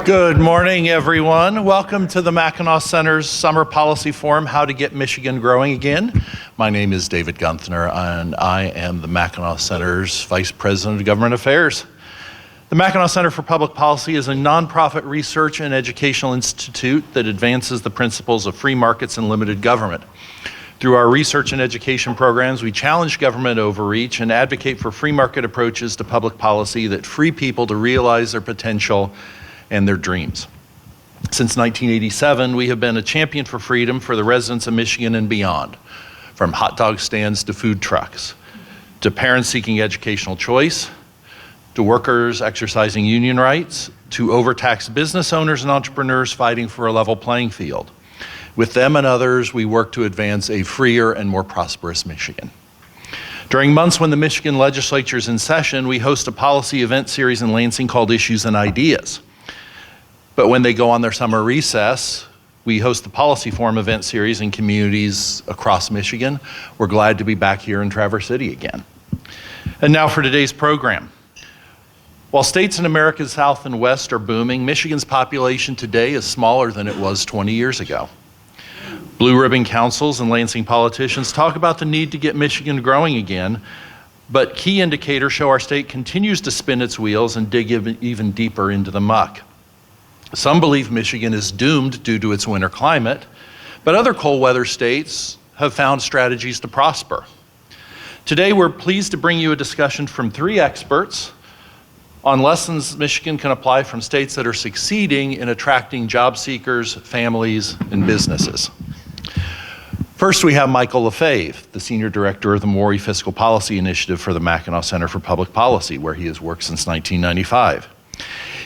Good morning, everyone. Welcome to the Mackinac Center's Summer Policy Forum, How to Get Michigan Growing Again. My name is David Gunther, and I am the Mackinac Center's Vice President of Government Affairs. The Mackinac Center for Public Policy is a nonprofit research and educational institute that advances the principles of free markets and limited government. Through our research and education programs, we challenge government overreach and advocate for free market approaches to public policy that free people to realize their potential and their dreams. Since 1987, we have been a champion for freedom for the residents of Michigan and beyond, from hot dog stands to food trucks, to parents seeking educational choice, to workers exercising union rights, to overtaxed business owners and entrepreneurs fighting for a level playing field. With them and others, we work to advance a freer and more prosperous Michigan. During months when the Michigan legislature is in session, we host a policy event series in Lansing called Issues and Ideas. But when they go on their summer recess, we host the Policy Forum event series in communities across Michigan. We're glad to be back here in Traverse City again. And now for today's program. While states in America's South and West are booming, Michigan's population today is smaller than it was 20 years ago. Blue ribbon councils and Lansing politicians talk about the need to get Michigan growing again, but key indicators show our state continues to spin its wheels and dig even deeper into the muck. Some believe Michigan is doomed due to its winter climate, but other cold weather states have found strategies to prosper. Today, we're pleased to bring you a discussion from three experts on lessons Michigan can apply from states that are succeeding in attracting job seekers, families, and businesses. First, we have Michael Lefebvre, the Senior Director of the Maury Fiscal Policy Initiative for the Mackinac Center for Public Policy, where he has worked since 1995.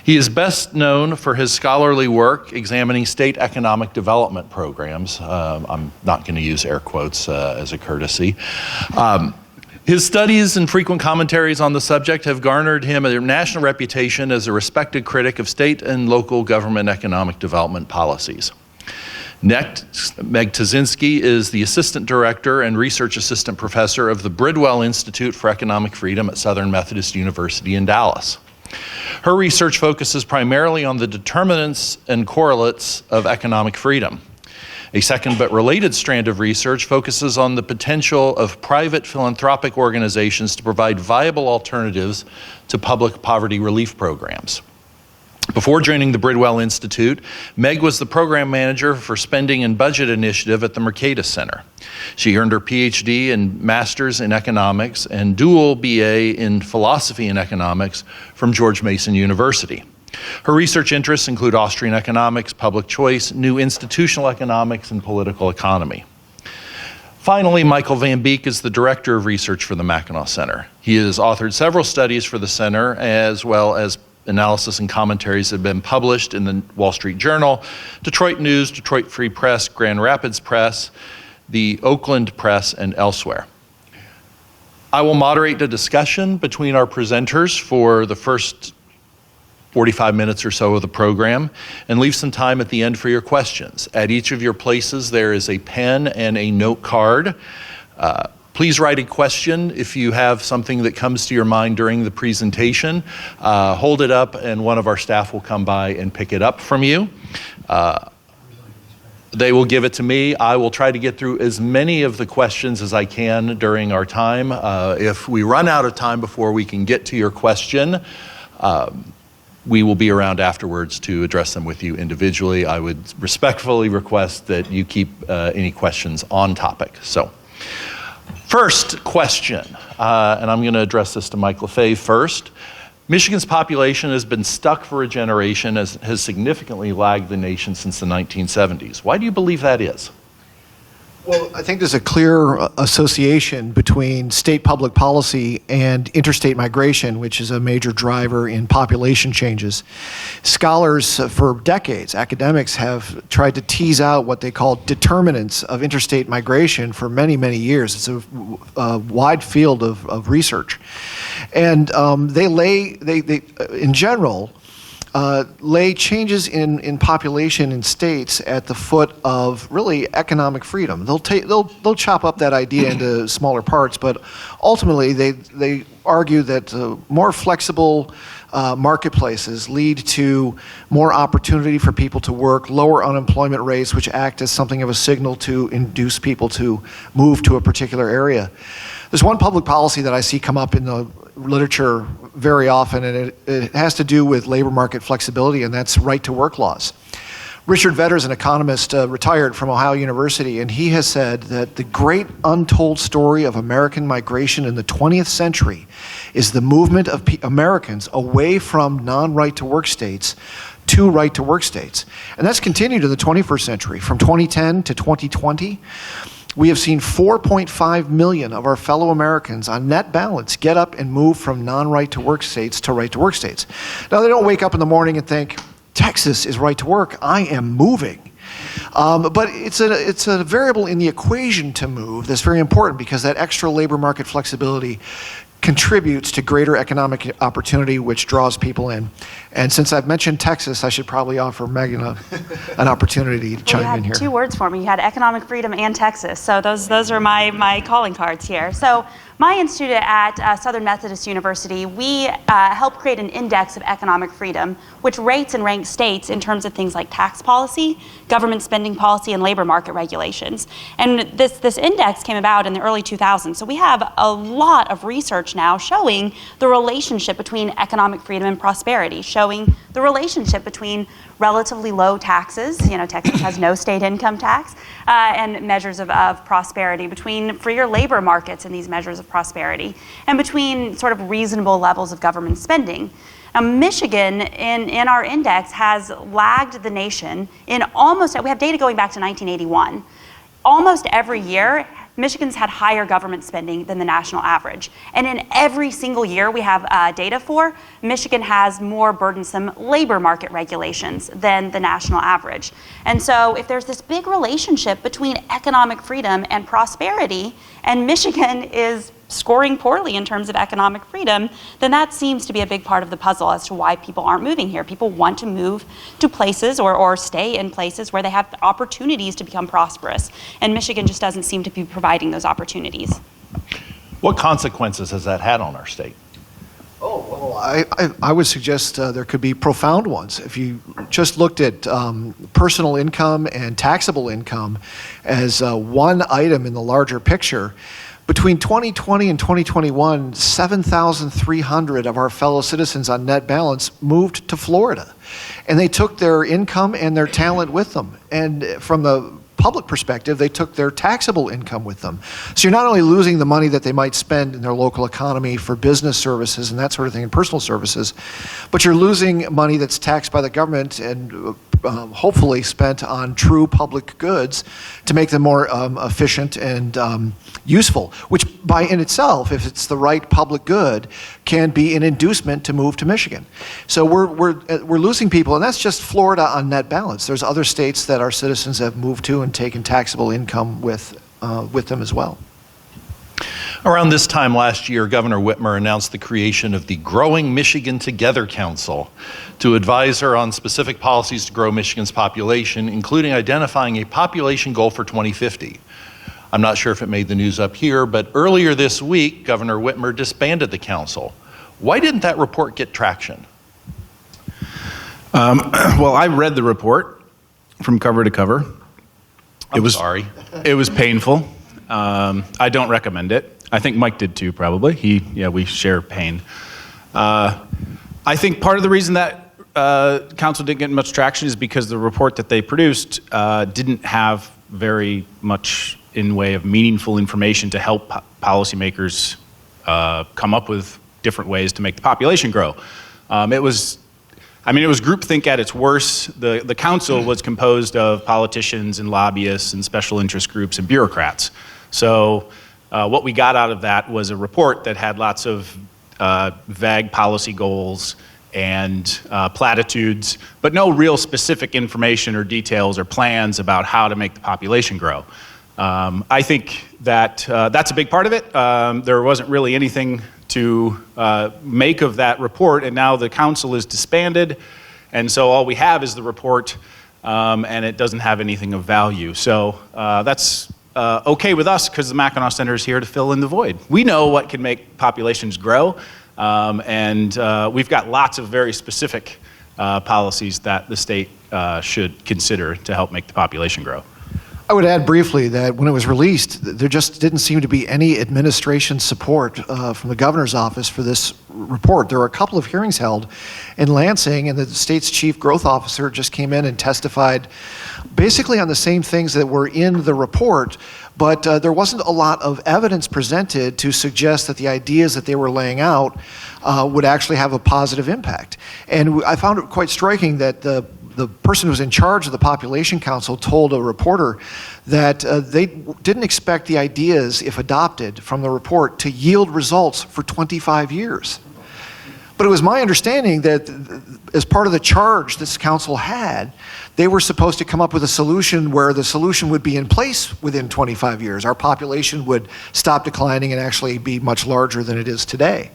He is best known for his scholarly work examining state economic development programs. I'm not going to use air quotes as a courtesy. His studies and frequent commentaries on the subject have garnered him a national reputation as a respected critic of state and local government economic development policies. Next, Meg Tazinski is the Assistant Director and Research Assistant Professor of the Bridwell Institute for Economic Freedom at Southern Methodist University in Dallas. Her research focuses primarily on the determinants and correlates of economic freedom. A second but related strand of research focuses on the potential of private philanthropic organizations to provide viable alternatives to public poverty relief programs. Before joining the Bridwell Institute, Meg was the program manager for Spending and Budget Initiative at the Mackinac Center. She earned her PhD and Master's in Economics and dual BA in Philosophy and Economics from George Mason University. Her research interests include Austrian economics, public choice, new institutional economics, and political economy. Finally, Michael Van Beek is the Director of Research for the Mackinac Center. He has authored several studies for the center, as well as analysis and commentaries that have been published in the Wall Street Journal, Detroit News, Detroit Free Press, Grand Rapids Press, the Oakland Press, and elsewhere. I will moderate the discussion between our presenters for the first 45 minutes or so of the program, and leave some time at the end for your questions. At each of your places, there is a pen and a note card. Please write a question if you have something that comes to your mind during the presentation. Hold it up and one of our staff will come by and pick it up from you. They will give it to me. I will try to get through as many of the questions as I can during our time. If we run out of time before we can get to your question, we will be around afterwards to address them with you individually. I would respectfully request that you keep any questions on topic. So, first question, and I'm going to address this to Mike Lefebvre first. Michigan's population has been stuck for a generation, has significantly lagged the nation since the 1970s. Why do you believe that is? Well, I think there's a clear association between state public policy and interstate migration, which is a major driver in population changes. Scholars for decades, academics, have tried to tease out what they call determinants of interstate migration for many, many years. It's a wide field of research. And they in general, lay changes in population in states at the foot of really economic freedom. They'll chop up that idea into smaller parts, but ultimately they argue that more flexible marketplaces lead to more opportunity for people to work, lower unemployment rates, which act as something of a signal to induce people to move to a particular area. There's one public policy that I see come up in the literature very often, and it has to do with labor market flexibility, and that's right-to-work laws. Richard Vedder is an economist, retired from Ohio University, and he has said that the great untold story of American migration in the 20th century is the movement of Americans away from non-right-to-work states to right-to-work states. And that's continued in the 21st century. From 2010 to 2020, we have seen 4.5 million of our fellow Americans on net balance get up and move from non-right-to-work states to right-to-work states. Now, they don't wake up in the morning and think, Texas is right to work, I am moving. But it's a variable in the equation to move that's very important, because that extra labor market flexibility contributes to greater economic opportunity, which draws people in. And since I've mentioned Texas, I should probably offer Megan an opportunity to chime in here. You had two words for me. You had economic freedom and Texas. So those are my calling cards here. So my institute at Southern Methodist University, we help create an index of economic freedom, which rates and ranks states in terms of things like tax policy, government spending policy, and labor market regulations. And this index came about in the early 2000s. So we have a lot of research now showing the relationship between economic freedom and prosperity, showing the relationship between relatively low taxes, Texas has no state income tax, and measures of prosperity, between freer labor markets and these measures of prosperity, and between sort of reasonable levels of government spending. Now, Michigan in our index has lagged the nation in we have data going back to 1981. Almost every year, Michigan's had higher government spending than the national average. And in every single year we have data for, Michigan has more burdensome labor market regulations than the national average. And so if there's this big relationship between economic freedom and prosperity, and Michigan is scoring poorly in terms of economic freedom, then that seems to be a big part of the puzzle as to why people aren't moving here. People want to move to places or stay in places where they have opportunities to become prosperous. And Michigan just doesn't seem to be providing those opportunities. What consequences has that had on our state? Oh, well, I would suggest there could be profound ones. If you just looked at personal income and taxable income as one item in the larger picture, between 2020 and 2021, 7,300 of our fellow citizens on net balance moved to Florida. And they took their income and their talent with them. And from the public perspective, they took their taxable income with them. So you're not only losing the money that they might spend in their local economy for business services and that sort of thing, and personal services, but you're losing money that's taxed by the government and hopefully spent on true public goods to make them more efficient and useful, which by in itself, if it's the right public good, can be an inducement to move to Michigan. So we're losing people, and that's just Florida on net balance. There's other states that our citizens have moved to and taken taxable income with them as well. Around this time last year, Governor Whitmer announced the creation of the Growing Michigan Together Council to advise her on specific policies to grow Michigan's population, including identifying a population goal for 2050. I'm not sure if it made the news up here, but earlier this week, Governor Whitmer disbanded the council. Why didn't that report get traction? Well, I read the report from cover to cover. It was painful. I don't recommend it. I think Mike did too, probably. We share pain. I think part of the reason that council didn't get much traction is because the report that they produced didn't have very much in way of meaningful information to help policymakers come up with different ways to make the population grow. It was groupthink at its worst. The council was composed of politicians and lobbyists and special interest groups and bureaucrats. So what we got out of that was a report that had lots of vague policy goals and platitudes, but no real specific information or details or plans about how to make the population grow. I think that that's a big part of it. There wasn't really anything to make of that report, and now the council is disbanded, and so all we have is the report, and it doesn't have anything of value. So that's okay with us because the Mackinac Center is here to fill in the void. We know what can make populations grow. We've got lots of very specific policies that the state should consider to help make the population grow. I would add briefly that when it was released, there just didn't seem to be any administration support from the governor's office for this report. There were a couple of hearings held in Lansing, and the state's chief growth officer just came in and testified basically on the same things that were in the report, but there wasn't a lot of evidence presented to suggest that the ideas that they were laying out would actually have a positive impact. And I found it quite striking that the person who was in charge of the Population Council told a reporter that they didn't expect the ideas, if adopted from the report, to yield results for 25 years. But it was my understanding that as part of the charge this council had, they were supposed to come up with a solution where the solution would be in place within 25 years. Our population would stop declining and actually be much larger than it is today.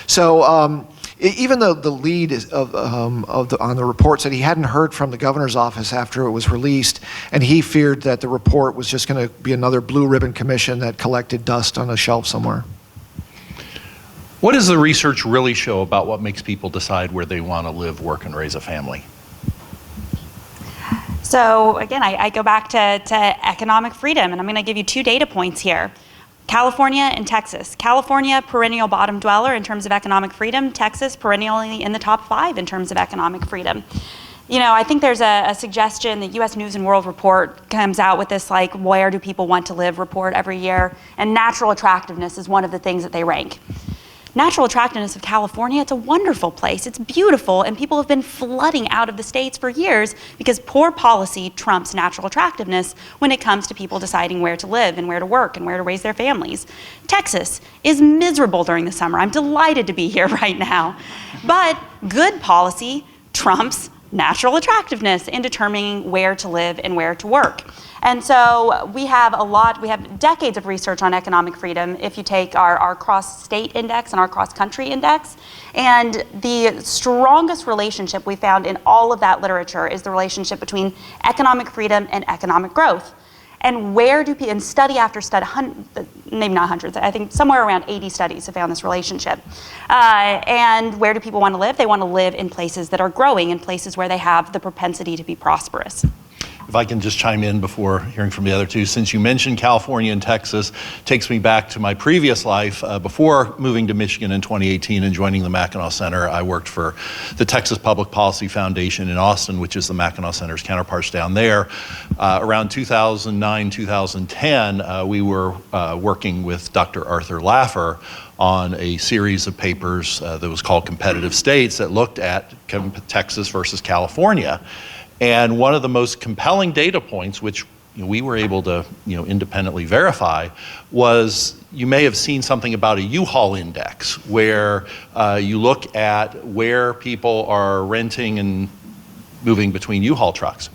So even though the lead on the report said he hadn't heard from the governor's office after it was released, and he feared that the report was just going to be another blue ribbon commission that collected dust on a shelf somewhere. What does the research really show about what makes people decide where they want to live, work, and raise a family? So again, I go back to economic freedom, and I'm going to give you 2 data points here. California and Texas. California, perennial bottom dweller in terms of economic freedom. Texas, perennially in the top 5 in terms of economic freedom. You know, I think there's a suggestion, the U.S. News and World Report comes out with this, like, where do people want to live report every year, and natural attractiveness is one of the things that they rank. Natural attractiveness of California, it's a wonderful place, it's beautiful, and people have been flooding out of the states for years because poor policy trumps natural attractiveness when it comes to people deciding where to live and where to work and where to raise their families. Texas is miserable during the summer. I'm delighted to be here right now. But good policy trumps natural attractiveness in determining where to live and where to work. And so we have decades of research on economic freedom if you take our cross-state index and our cross-country index. And the strongest relationship we found in all of that literature is the relationship between economic freedom and economic growth. And where do people, in study after study, maybe not hundreds, I think somewhere around 80 studies have found this relationship. And where do people want to live? They want to live in places that are growing, in places where they have the propensity to be prosperous. If I can just chime in before hearing from the other two, since you mentioned California and Texas, takes me back to my previous life. Before moving to Michigan in 2018 and joining the Mackinac Center, I worked for the Texas Public Policy Foundation in Austin, which is the Mackinac Center's counterparts down there. Around 2009, 2010, we were working with Dr. Arthur Laffer on a series of papers that was called Competitive States that looked at Texas versus California. And one of the most compelling data points, which we were able to independently verify, was you may have seen something about a U-Haul index, where you look at where people are renting and moving between U-Haul trucks.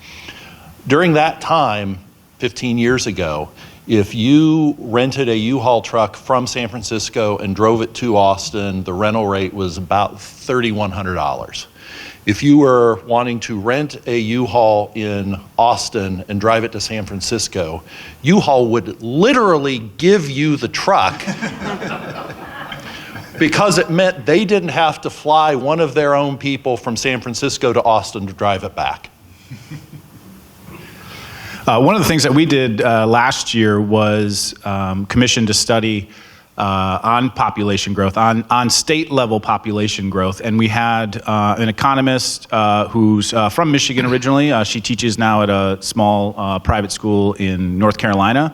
During that time, 15 years ago, if you rented a U-Haul truck from San Francisco and drove it to Austin, the rental rate was about $3,100. If you were wanting to rent a U-Haul in Austin and drive it to San Francisco, U-Haul would literally give you the truck because it meant they didn't have to fly one of their own people from San Francisco to Austin to drive it back. One of the things that we did last year was commissioned a study on population growth, on state-level population growth. And we had an economist who's from Michigan originally. She teaches now at a small private school in North Carolina.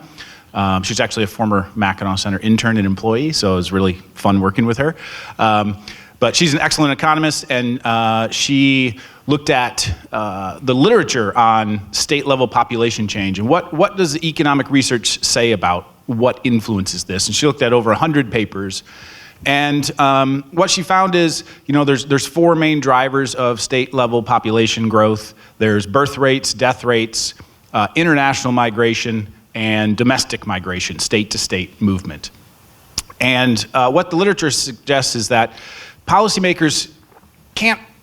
She's actually a former Mackinac Center intern and employee, so it was really fun working with her. But she's an excellent economist, and she looked at the literature on state-level population change. And what does the economic research say about what influences this? And she looked at over 100 papers. And what she found is, there's 4 main drivers of state-level population growth. There's birth rates, death rates, international migration, and domestic migration, state-to-state movement. And what the literature suggests is that policymakers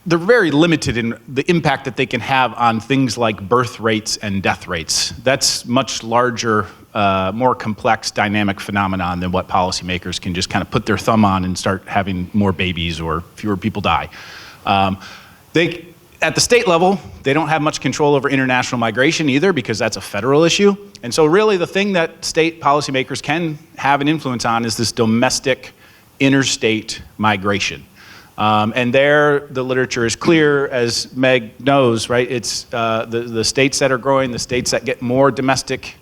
they're very limited in the impact that they can have on things like birth rates and death rates. That's much larger more complex dynamic phenomenon than what policymakers can just kind of put their thumb on and start having more babies or fewer people die. At the state level, they don't have much control over international migration either, because that's a federal issue. And so really the thing that state policymakers can have an influence on is this domestic interstate migration. And there, the literature is clear, as Meg knows, right? It's the states that are growing, the states that get more domestic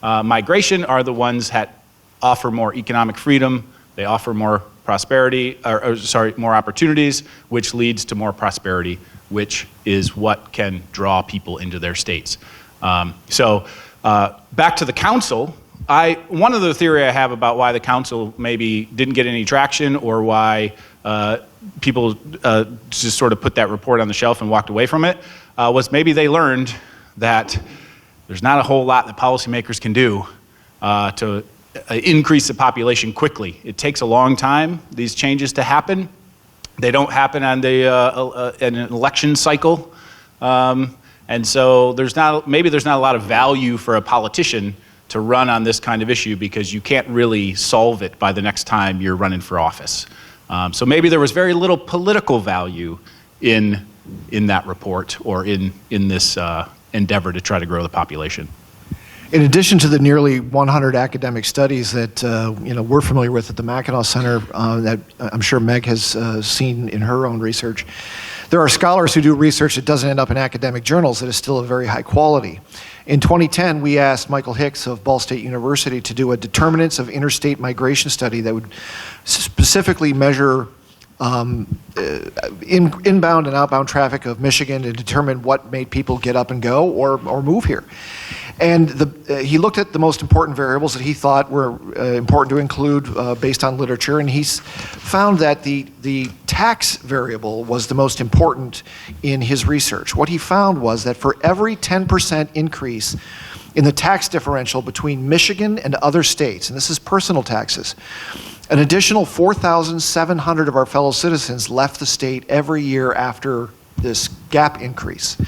migration are the ones that offer more economic freedom, they offer more prosperity, more opportunities, which leads to more prosperity, which is what can draw people into their states. So back to the council, one other theory I have about why the council maybe didn't get any traction, or why people just sort of put that report on the shelf and walked away from it, was maybe they learned that there's not a whole lot that policymakers can do to increase the population quickly. It takes a long time, these changes to happen. They don't happen on an election cycle. And so maybe there's not a lot of value for a politician to run on this kind of issue, because you can't really solve it by the next time you're running for office. So maybe there was very little political value in that report, or in this endeavor to try to grow the population. In addition to the nearly 100 academic studies that we're familiar with at the Mackinac Center, that I'm sure Meg has seen in her own research, there are scholars who do research that doesn't end up in academic journals that is still of very high quality. In 2010, we asked Michael Hicks of Ball State University to do a determinants of interstate migration study that would specifically measure inbound and outbound traffic of Michigan to determine what made people get up and go or move here. And he looked at the most important variables that he thought were important to include based on literature, and he's found that the tax variable was the most important in his research. What he found was that for every 10% increase in the tax differential between Michigan and other states, and this is personal taxes, an additional 4,700 of our fellow citizens left the state every year after this gap increase.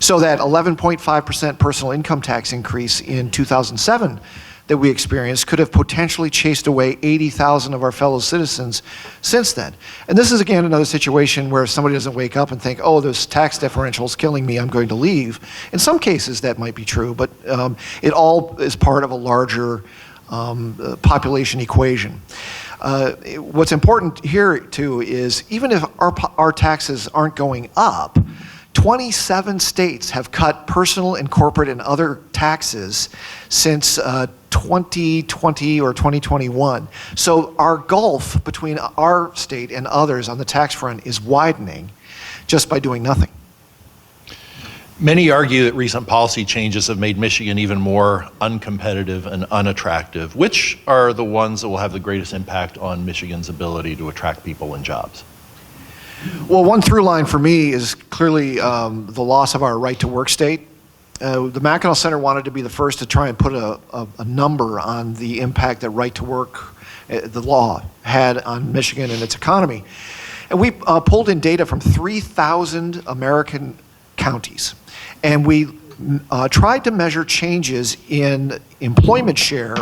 So that 11.5% personal income tax increase in 2007 that we experienced could have potentially chased away 80,000 of our fellow citizens since then. And this is, again, another situation where somebody doesn't wake up and think, oh, this tax differential is killing me, I'm going to leave. In some cases, that might be true, but it all is part of a larger population equation. What's important here, too, is even if our taxes aren't going up, 27 states have cut personal and corporate and other taxes since 2020 or 2021. So our gulf between our state and others on the tax front is widening just by doing nothing. Many argue that recent policy changes have made Michigan even more uncompetitive and unattractive. Which are the ones that will have the greatest impact on Michigan's ability to attract people and jobs? Well, one through line for me is clearly the loss of our right to work state. The Mackinac Center wanted to be the first to try and put a number on the impact that right to work, the law, had on Michigan and its economy. And we pulled in data from 3,000 American counties. And we tried to measure changes in employment share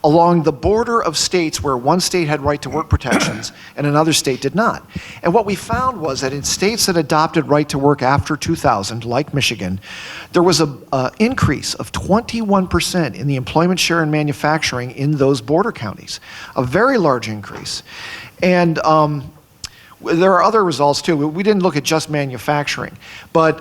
along the border of states where one state had right to work protections and another state did not. And what we found was that in states that adopted right to work after 2000, like Michigan, there was an increase of 21% in the employment share in manufacturing in those border counties, a very large increase. And there are other results too. We didn't look at just manufacturing, but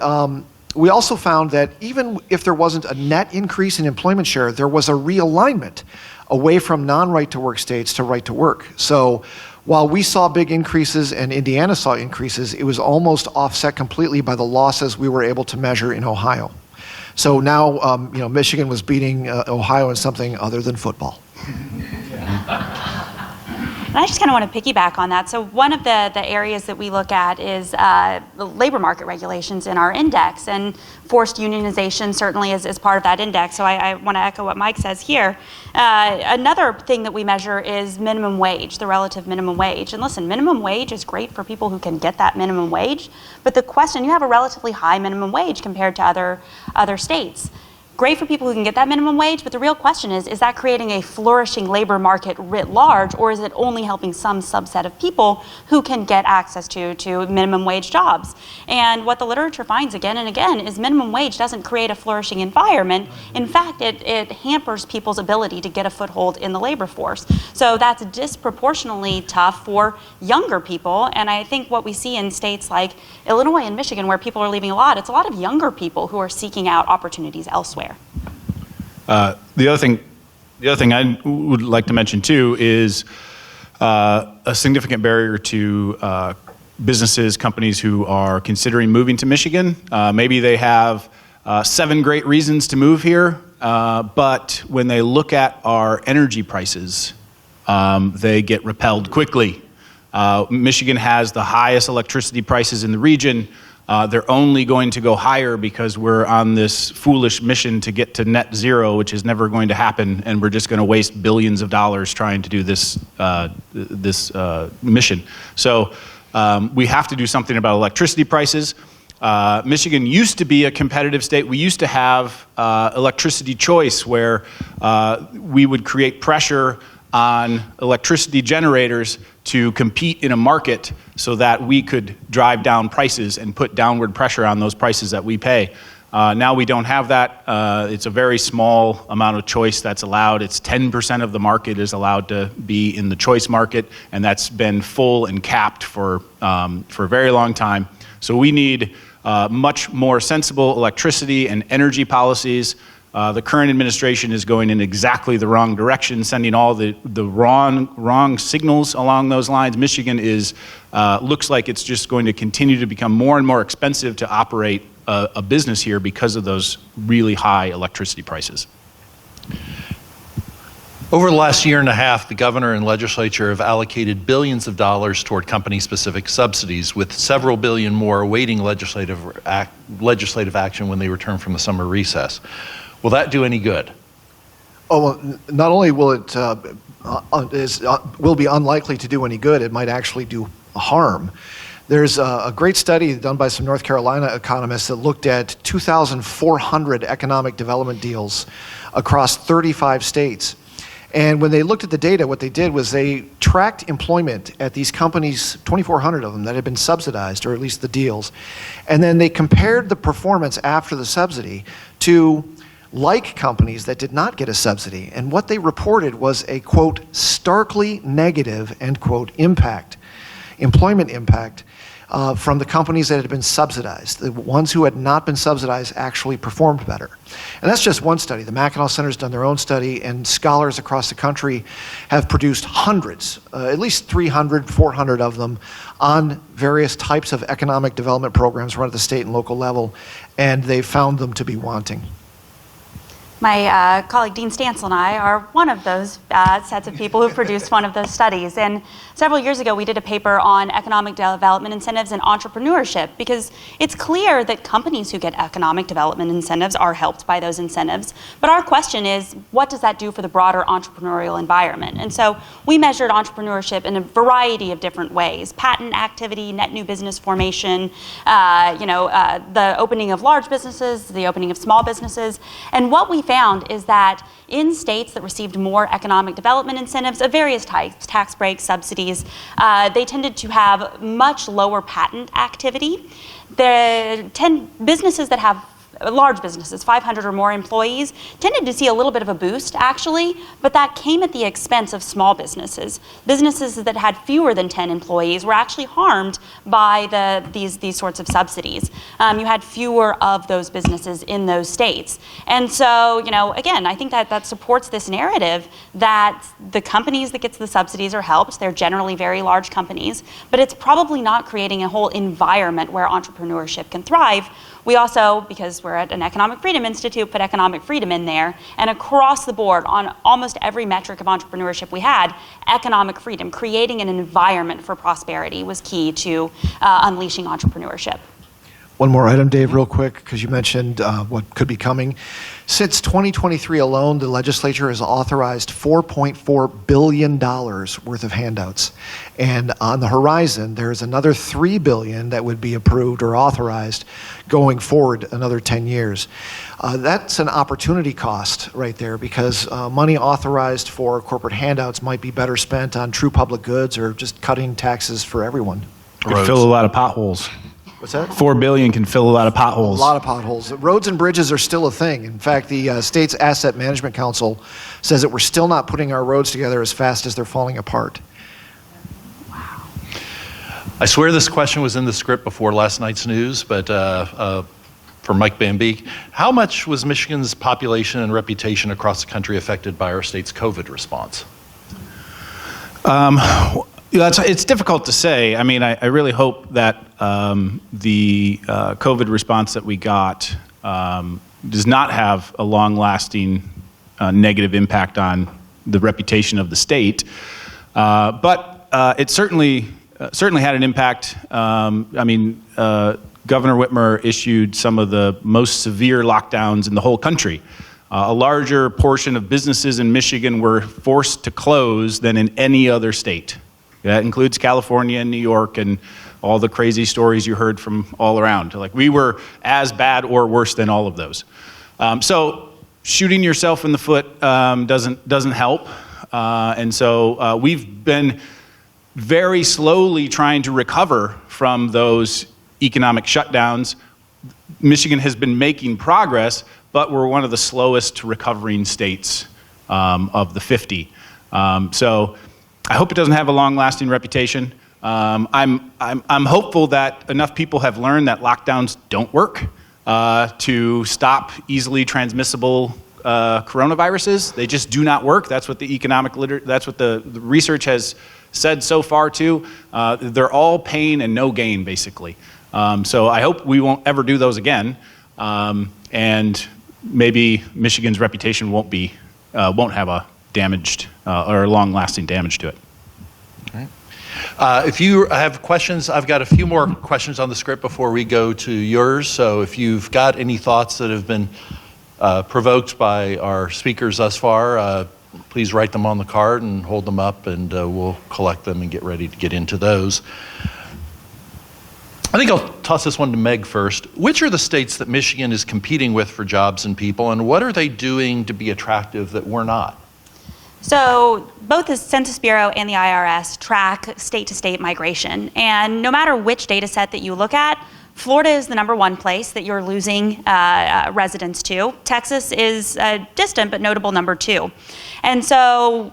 we also found that even if there wasn't a net increase in employment share, there was a realignment away from non-right to work states to right to work. So while we saw big increases and Indiana saw increases, it was almost offset completely by the losses we were able to measure in Ohio. So now, Michigan was beating Ohio in something other than football. And I just kind of want to piggyback on that. So one of the areas that we look at is the labor market regulations in our index, and forced unionization certainly is part of that index. So I want to echo what Mike says here. Another thing that we measure is minimum wage, the relative minimum wage. And listen, minimum wage is great for people who can get that minimum wage, but the question, you have a relatively high minimum wage compared to other states. great for people who can get that minimum wage, but the real question is that creating a flourishing labor market writ large, or is it only helping some subset of people who can get access to minimum wage jobs? And what the literature finds again and again is minimum wage doesn't create a flourishing environment. In fact, it hampers people's ability to get a foothold in the labor force. So that's disproportionately tough for younger people, and I think what we see in states like Illinois and Michigan, where people are leaving a lot, it's a lot of younger people who are seeking out opportunities elsewhere. The other thing I would like to mention too is a significant barrier to businesses, companies who are considering moving to Michigan. Maybe they have 7 great reasons to move here, but when they look at our energy prices, they get repelled quickly. Michigan has the highest electricity prices in the region. They're only going to go higher because we're on this foolish mission to get to net zero, which is never going to happen, and we're just going to waste billions of dollars trying to do this mission. So we have to do something about electricity prices. Michigan used to be a competitive state. We used to have electricity choice where we would create pressure on electricity generators to compete in a market so that we could drive down prices and put downward pressure on those prices that we pay. Now we don't have that. It's a very small amount of choice that's allowed. It's 10% of the market is allowed to be in the choice market, and that's been full and capped for a very long time. So we need much more sensible electricity and energy policies. The current administration is going in exactly the wrong direction, sending all the wrong signals along those lines. Michigan looks like it's just going to continue to become more and more expensive to operate a business here because of those really high electricity prices. Over the last year and a half, the governor and legislature have allocated billions of dollars toward company-specific subsidies, with several billion more awaiting legislative action when they return from the summer recess. Will that do any good? Oh, well, not only will it will be unlikely to do any good, it might actually do harm. There's a great study done by some North Carolina economists that looked at 2,400 economic development deals across 35 states. And when they looked at the data, what they did was they tracked employment at these companies, 2,400 of them, that had been subsidized, or at least the deals. And then they compared the performance after the subsidy to like companies that did not get a subsidy. And what they reported was a, quote, starkly negative, end quote, impact, employment impact from the companies that had been subsidized. The ones who had not been subsidized actually performed better. And that's just one study. The Mackinac Center has done their own study, and scholars across the country have produced hundreds, at least 300, 400 of them, on various types of economic development programs run at the state and local level, and they've found them to be wanting. My colleague Dean Stansel and I are one of those sets of people who produced one of those studies. And several years ago, we did a paper on economic development incentives and entrepreneurship, because it's clear that companies who get economic development incentives are helped by those incentives. But our question is, what does that do for the broader entrepreneurial environment? And so we measured entrepreneurship in a variety of different ways: patent activity, net new business formation, the opening of large businesses, the opening of small businesses. And what we found is that in states that received more economic development incentives of various types, tax breaks, subsidies, they tended to have much lower patent activity. The 10 businesses that have large businesses, 500 or more employees, tended to see a little bit of a boost, actually, but that came at the expense of small businesses. Businesses that had fewer than 10 employees were actually harmed by these sorts of subsidies. You had fewer of those businesses in those states. And so, again, I think that supports this narrative that the companies that get the subsidies are helped. They're generally very large companies, but it's probably not creating a whole environment where entrepreneurship can thrive. We also, because we're at an Economic Freedom Institute, put economic freedom in there, and across the board, on almost every metric of entrepreneurship we had, economic freedom, creating an environment for prosperity, was key to unleashing entrepreneurship. One more item, Dave, real quick, because you mentioned what could be coming. Since 2023 alone, the legislature has authorized $4.4 billion worth of handouts. And on the horizon, there's another $3 billion that would be approved or authorized going forward another 10 years. That's an opportunity cost right there, because money authorized for corporate handouts might be better spent on true public goods or just cutting taxes for everyone. Could fill a lot of potholes. What's that? $4 billion can fill a lot of potholes. A lot of potholes. Roads and bridges are still a thing. In fact, the state's Asset Management Council says that we're still not putting our roads together as fast as they're falling apart. I swear this question was in the script before last night's news, but for Mike Bambeek, how much was Michigan's population and reputation across the country affected by our state's COVID response? It's difficult to say. I mean, I really hope that the COVID response that we got does not have a long-lasting negative impact on the reputation of the state. But it certainly had an impact. Governor Whitmer issued some of the most severe lockdowns in the whole country. A larger portion of businesses in Michigan were forced to close than in any other state. That includes California and New York and all the crazy stories you heard from all around. Like, we were as bad or worse than all of those. So shooting yourself in the foot doesn't help. And so we've been very slowly trying to recover from those economic shutdowns. Michigan has been making progress, but we're one of the slowest recovering states of the 50. So I hope it doesn't have a long-lasting reputation. I'm hopeful that enough people have learned that lockdowns don't work to stop easily transmissible coronaviruses. They just do not work. That's what the that's what the research has said so far too. They're all pain and no gain, basically. So I hope we won't ever do those again, and maybe Michigan's reputation won't have a damaged or long-lasting damage to it. Okay. If you have questions, I've got a few more questions on the script before we go to yours. So if you've got any thoughts that have been provoked by our speakers thus far, please write them on the card and hold them up, and we'll collect them and get ready to get into those. I think I'll toss this one to Meg first. Which are the states that Michigan is competing with for jobs and people, and what are they doing to be attractive that we're not? So both the Census Bureau and the IRS track state-to-state migration. And no matter which data set that you look at, Florida is the #1 place that you're losing residents to. Texas is distant but notable #2. And so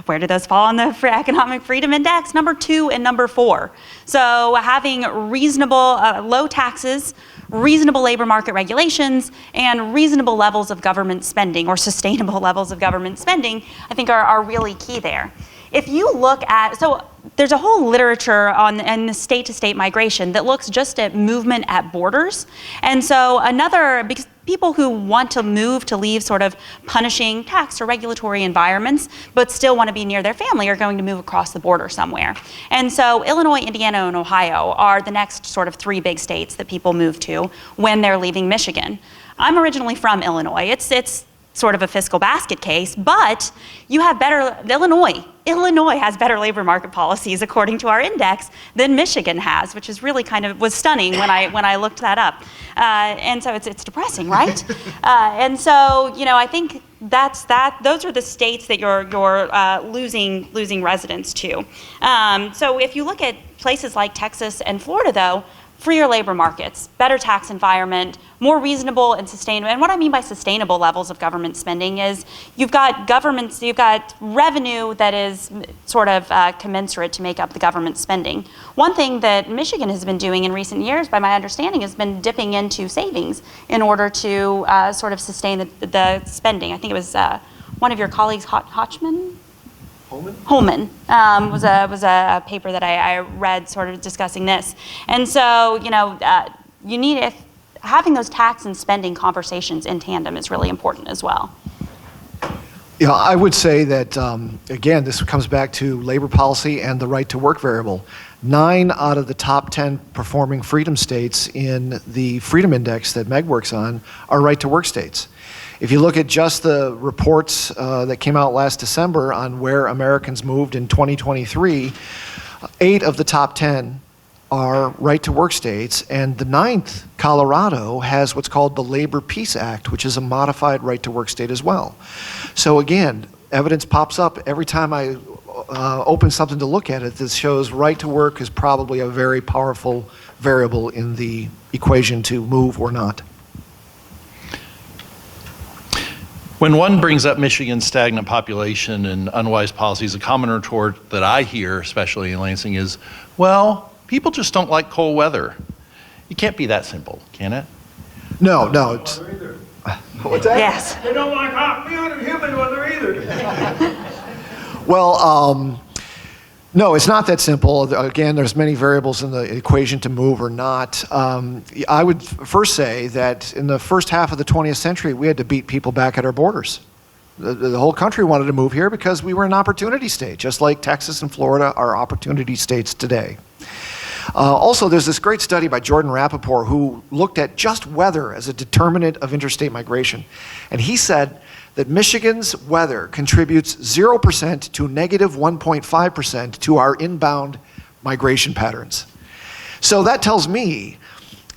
where do those fall on the Economic Freedom Index? #2 and #4. So having reasonable low taxes, reasonable labor market regulations, and reasonable levels of government spending, or sustainable levels of government spending, I think are really key there. If you look at, so there's a whole literature on the state-to-state migration that looks just at movement at borders. And so because people who want to move to leave sort of punishing tax or regulatory environments, but still want to be near their family, are going to move across the border somewhere. And so Illinois, Indiana, and Ohio are the next sort of 3 big states that people move to when they're leaving Michigan. I'm originally from Illinois. It's sort of a fiscal basket case, but you have Illinois has better labor market policies according to our index than Michigan has, which is really was stunning when I looked that up. And so it's depressing, right? And so, I think those are the states that you're losing residents to. So if you look at places like Texas and Florida, though, freer labor markets, better tax environment, more reasonable and sustainable. And what I mean by sustainable levels of government spending is you've got revenue that is sort of commensurate to make up the government spending. One thing that Michigan has been doing in recent years, by my understanding, has been dipping into savings in order to sort of sustain the spending. I think it was one of your colleagues, Holman was a paper that I read sort of discussing this. And so, you need, having those tax and spending conversations in tandem is really important as well. Yeah, I would say that, again, this comes back to labor policy and the right to work variable. 9 out of the top 10 performing freedom states in the Freedom Index that Meg works on are right-to-work states. If you look at just the reports that came out last December on where Americans moved in 2023, 8 of the top 10 are right-to-work states, and the 9th, Colorado, has what's called the Labor Peace Act, which is a modified right-to-work state as well. So again, evidence pops up every time I open something to look at it that shows right-to-work is probably a very powerful variable in the equation to move or not. When one brings up Michigan's stagnant population and unwise policies, a common retort that I hear, especially in Lansing, is, well, people just don't like cold weather. It can't be that simple, can it? No. It's, what's that? Yes. They don't like hot, humid weather either. Well, no, it's not that simple. Again, there's many variables in the equation to move or not. I would first say that in the first half of the 20th century, we had to beat people back at our borders. The whole country wanted to move here because we were an opportunity state, just like Texas and Florida are opportunity states today. Also, there's this great study by Jordan Rappaport who looked at just weather as a determinant of interstate migration. And he said that Michigan's weather contributes 0% to negative 1.5% to our inbound migration patterns. So that tells me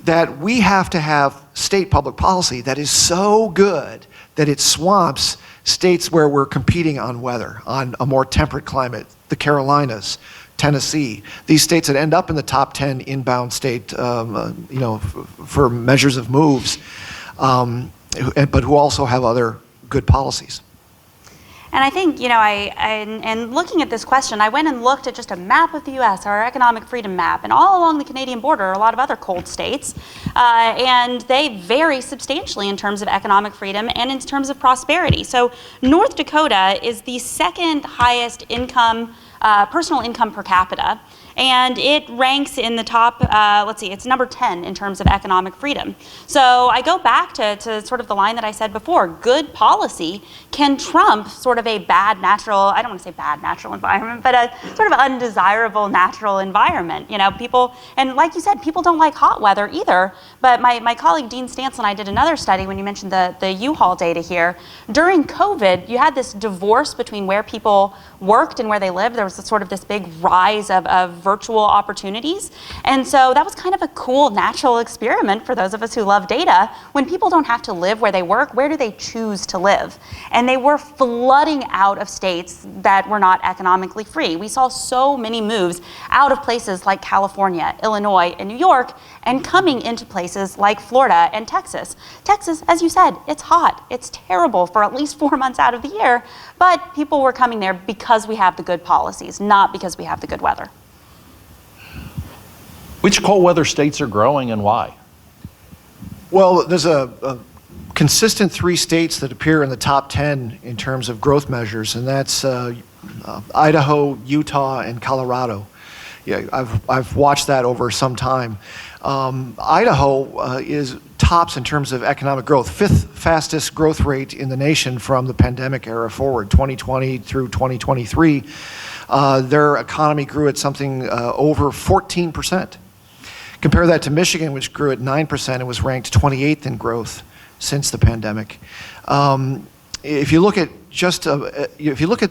that we have to have state public policy that is so good that it swamps states where we're competing on weather, on a more temperate climate, the Carolinas, Tennessee, these states that end up in the top 10 inbound state, for measures of moves, but who also have other good policies. And I think, and looking at this question, I went and looked at just a map of the U.S., our economic freedom map, and all along the Canadian border are a lot of other cold states, and they vary substantially in terms of economic freedom and in terms of prosperity. So North Dakota is the second highest income, personal income per capita, and it ranks in the top, it's number 10 in terms of economic freedom. So I go back to sort of the line that I said before, good policy can trump sort of a bad natural, I don't want to say bad natural environment, but a sort of undesirable natural environment. People, and like you said, people don't like hot weather either, but my colleague Dean Stantz and I did another study when you mentioned the U-Haul data here. During COVID, you had this divorce between where people worked and where they lived. There was sort of this big rise of virtual opportunities. And so that was kind of a cool natural experiment for those of us who love data. When people don't have to live where they work, where do they choose to live? And they were flooding out of states that were not economically free. We saw so many moves out of places like California, Illinois, and New York, and coming into places like Florida and Texas. Texas, as you said, it's hot. It's terrible for at least 4 months out of the year, but people were coming there because we have the good policies, not because we have the good weather. Which cold weather states are growing and why? Well, there's a consistent 3 states that appear in the top 10 in terms of growth measures, and that's Idaho, Utah, and Colorado. Yeah, I've watched that over some time. Idaho is tops in terms of economic growth, 5th fastest growth rate in the nation from the pandemic era forward, 2020 through 2023. Their economy grew at something over 14%. Compare that to Michigan, which grew at 9% and was ranked 28th in growth since the pandemic. If you look at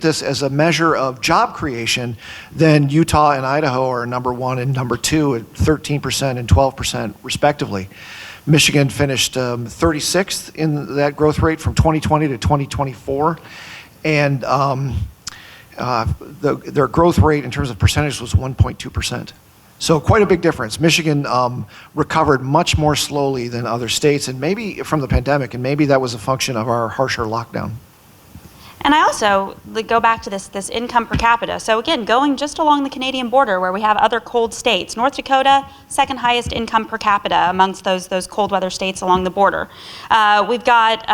this as a measure of job creation, then Utah and Idaho are number 1 and number 2 at 13% and 12% respectively. Michigan finished 36th in that growth rate from 2020 to 2024, and their growth rate in terms of percentage was 1.2%. So quite a big difference. Michigan recovered much more slowly than other states, and maybe from the pandemic, and maybe that was a function of our harsher lockdown. And I also go back to this income per capita. So again, going just along the Canadian border where we have other cold states, North Dakota, second highest income per capita amongst those cold weather states along the border. We've got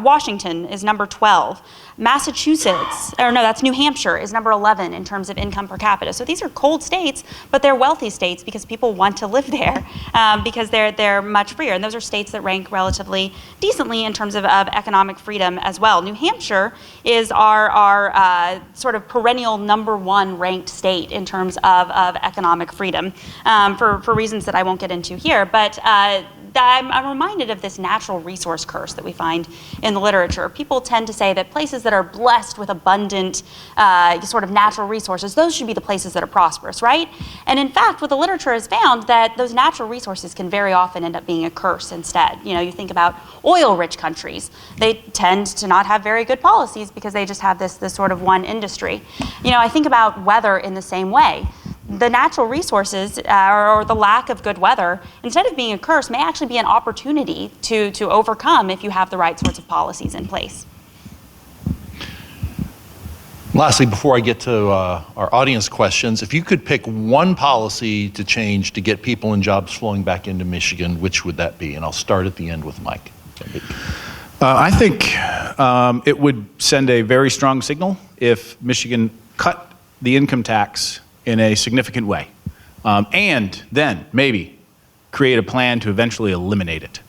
Washington is number 12. Massachusetts, or no, that's New Hampshire, is number 11 in terms of income per capita. So these are cold states, but they're wealthy states because people want to live there because they're much freer. And those are states that rank relatively decently in terms of economic freedom as well. New Hampshire is our sort of perennial number 1 ranked state in terms of economic freedom for reasons that I won't get into here. But I'm reminded of this natural resource curse that we find in the literature. People tend to say that places that are blessed with abundant sort of natural resources, those should be the places that are prosperous, right? And in fact, what the literature has found that those natural resources can very often end up being a curse instead. You know, you think about oil-rich countries. They tend to not have very good policies because they just have this sort of one industry. You know, I think about weather in the same way. The natural resources or the lack of good weather, instead of being a curse, may actually be an opportunity to overcome if you have the right sorts of policies in place. Lastly, before I get to our audience questions, if you could pick one policy to change to get people and jobs flowing back into Michigan, which would that be? And I'll start at the end with Mike. I think it would send a very strong signal if Michigan cut the income tax in a significant way, and then maybe create a plan to eventually eliminate it.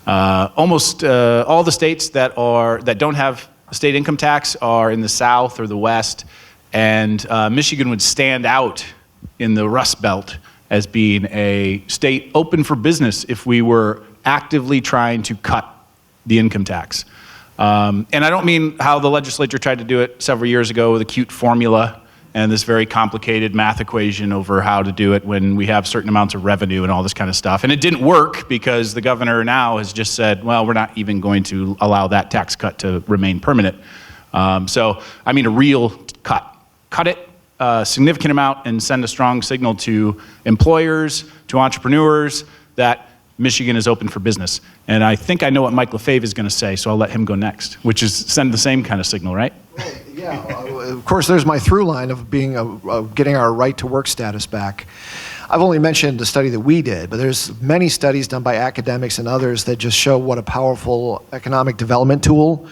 Almost all the states that don't have a state income tax are in the South or the West, and Michigan would stand out in the Rust Belt as being a state open for business if we were actively trying to cut the income tax. And I don't mean how the legislature tried to do it several years ago with a cute formula and this very complicated math equation over how to do it when we have certain amounts of revenue and all this kind of stuff. And it didn't work because the governor now has just said, well, we're not even going to allow that tax cut to remain permanent. So, I mean, a real cut. Cut it a significant amount and send a strong signal to employers, to entrepreneurs, that Michigan is open for business. And I think I know what Mike Lefebvre is going to say, so I'll let him go next, which is send the same kind of signal, right? Yeah, of course, there's my through line of being getting our right to work status back. I've only mentioned the study that we did, but there's many studies done by academics and others that just show what a powerful economic development tool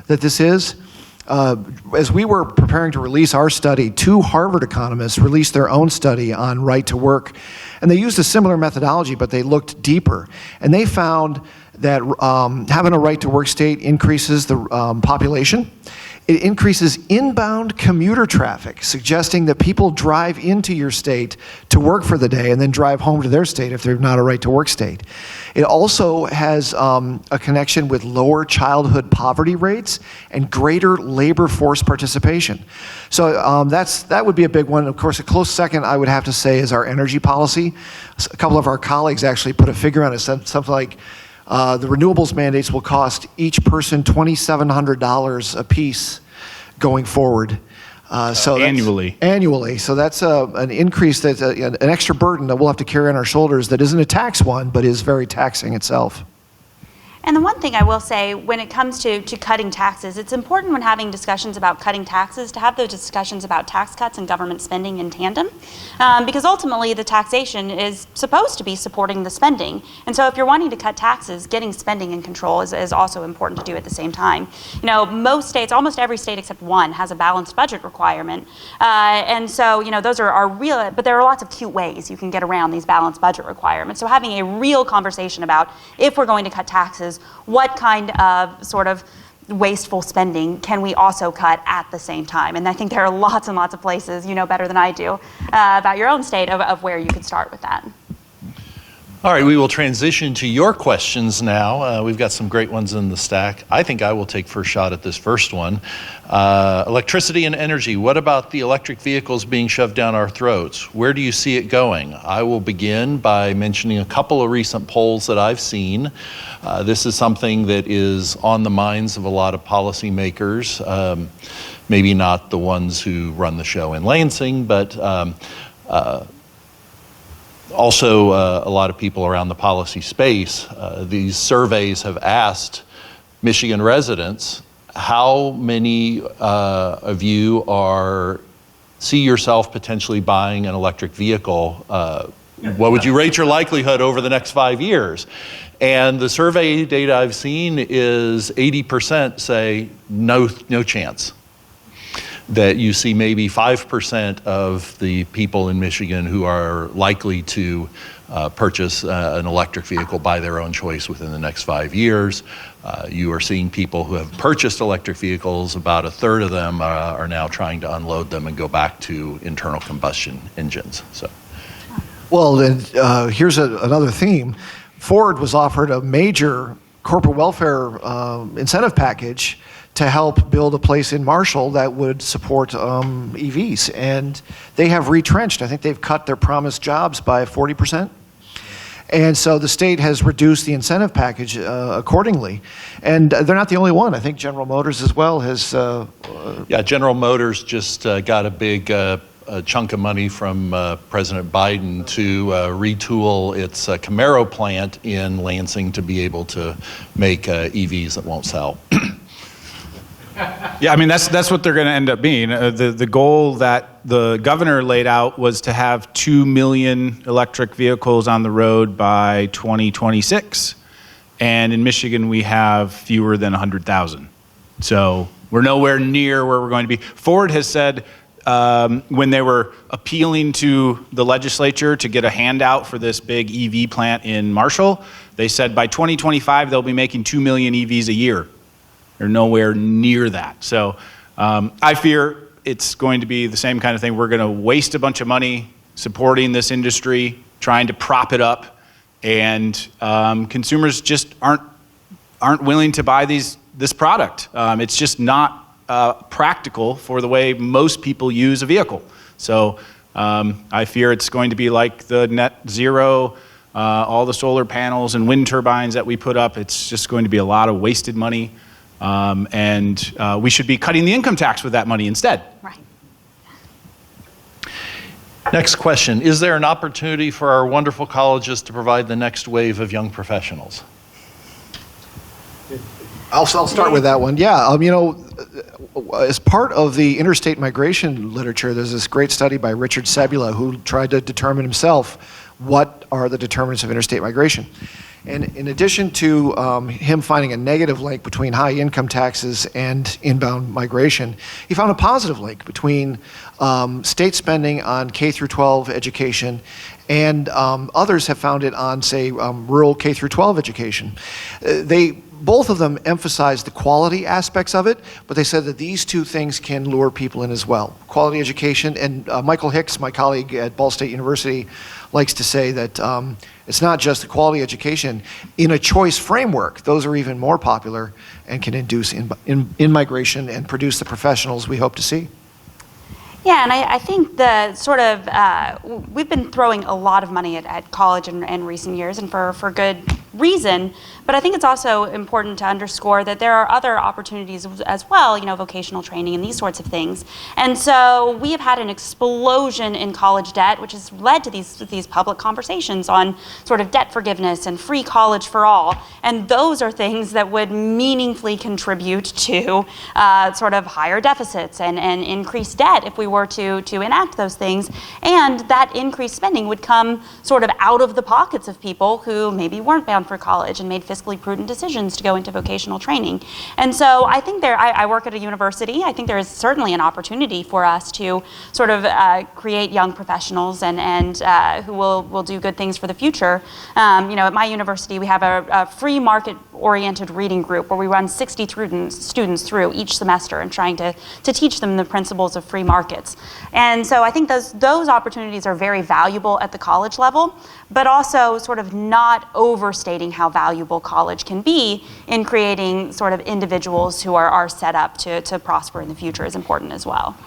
that this is. As we were preparing to release our study, 2 Harvard economists released their own study on right to work. And they used a similar methodology, but they looked deeper. And they found that having a right to work state increases the population. It increases inbound commuter traffic, suggesting that people drive into your state to work for the day and then drive home to their state if they're not a right to work state. It also has a connection with lower childhood poverty rates and greater labor force participation. So that would be a big one. Of course, a close second I would have to say is our energy policy. A couple of our colleagues actually put a figure on it, something like the renewables mandates will cost each person $2,700 a piece going forward. Annually. Annually. So that's an increase, that's an extra burden that we'll have to carry on our shoulders that isn't a tax one, but is very taxing itself. And the one thing I will say when it comes to cutting taxes, it's important when having discussions about cutting taxes to have those discussions about tax cuts and government spending in tandem, because ultimately the taxation is supposed to be supporting the spending. And so if you're wanting to cut taxes, getting spending in control is also important to do at the same time. You know, most states, almost every state except one, has a balanced budget requirement. And so, you know, those are real, but there are lots of cute ways you can get around these balanced budget requirements. So having a real conversation about if we're going to cut taxes, what kind of sort of wasteful spending can we also cut at the same time? And I think there are lots and lots of places, you know better than I do, about your own state of where you could start with that. All right, we will transition to your questions now. We've got some great ones in the stack. I think I will take first shot at this first one. Electricity and energy. What about the electric vehicles being shoved down our throats? Where do you see it going? I will begin by mentioning a couple of recent polls that I've seen. This is something that is on the minds of a lot of policymakers, maybe not the ones who run the show in Lansing, but also a lot of people around the policy space. These surveys have asked Michigan residents, how many of you see yourself potentially buying an electric vehicle What would you rate your likelihood over the next 5 years? And the survey data I've seen is 80% say no chance. That you see maybe 5% of the people in Michigan who are likely to purchase an electric vehicle by their own choice within the next 5 years. You are seeing people who have purchased electric vehicles, about a third of them are now trying to unload them and go back to internal combustion engines. So, Well, then here's another theme. Ford was offered a major corporate welfare incentive package to help build a place in Marshall that would support EVs. And they have retrenched. I think they've cut their promised jobs by 40%. And so the state has reduced the incentive package accordingly. And they're not the only one. I think General Motors as well has... yeah, General Motors just got a big chunk of money from President Biden to retool its Camaro plant in Lansing to be able to make EVs that won't sell. Yeah, I mean, that's what they're going to end up being. The goal that the governor laid out was to have 2 million electric vehicles on the road by 2026. And in Michigan, we have fewer than 100,000. So we're nowhere near where we're going to be. Ford has said when they were appealing to the legislature to get a handout for this big EV plant in Marshall, they said by 2025, they'll be making 2 million EVs a year. They're nowhere near that. So I fear it's going to be the same kind of thing. We're going to waste a bunch of money supporting this industry, trying to prop it up, and consumers just aren't willing to buy this product. It's just not practical for the way most people use a vehicle. So I fear it's going to be like the net zero, all the solar panels and wind turbines that we put up. It's just going to be a lot of wasted money. And we should be cutting the income tax with that money instead. Right. Next question. Is there an opportunity for our wonderful colleges to provide the next wave of young professionals? I'll start with that one. Yeah, you know, as part of the interstate migration literature, there's this great study by Richard Sebula who tried to determine himself what are the determinants of interstate migration. And in addition to him finding a negative link between high income taxes and inbound migration, he found a positive link between state spending on K through 12 education, and others have found it on, say, rural K through 12 education. Both of them emphasize the quality aspects of it, but they said that these two things can lure people in as well. Quality education, and Michael Hicks, my colleague at Ball State University, likes to say that it's not just the quality education. In a choice framework, those are even more popular and can induce in-migration and produce the professionals we hope to see. Yeah, and I think the sort of, we've been throwing a lot of money at college in recent years, and for good reason, but I think it's also important to underscore that there are other opportunities as well, you know, vocational training and these sorts of things. And so we have had an explosion in college debt, which has led to these public conversations on sort of debt forgiveness and free college for all. And those are things that would meaningfully contribute to sort of higher deficits and increased debt if we were to enact those things. And that increased spending would come sort of out of the pockets of people who maybe weren't bound for college and made fiscally prudent decisions to go into vocational training. And so I think I work at a university. I think there is certainly an opportunity for us to sort of create young professionals and who will do good things for the future. You know, at my university, we have a free market-oriented reading group where we run 60 students through each semester and trying to teach them the principles of free markets. And so I think those opportunities are very valuable at the college level, but also sort of not overstating how valuable college can be in creating sort of individuals who are set up to prosper in the future is important as well.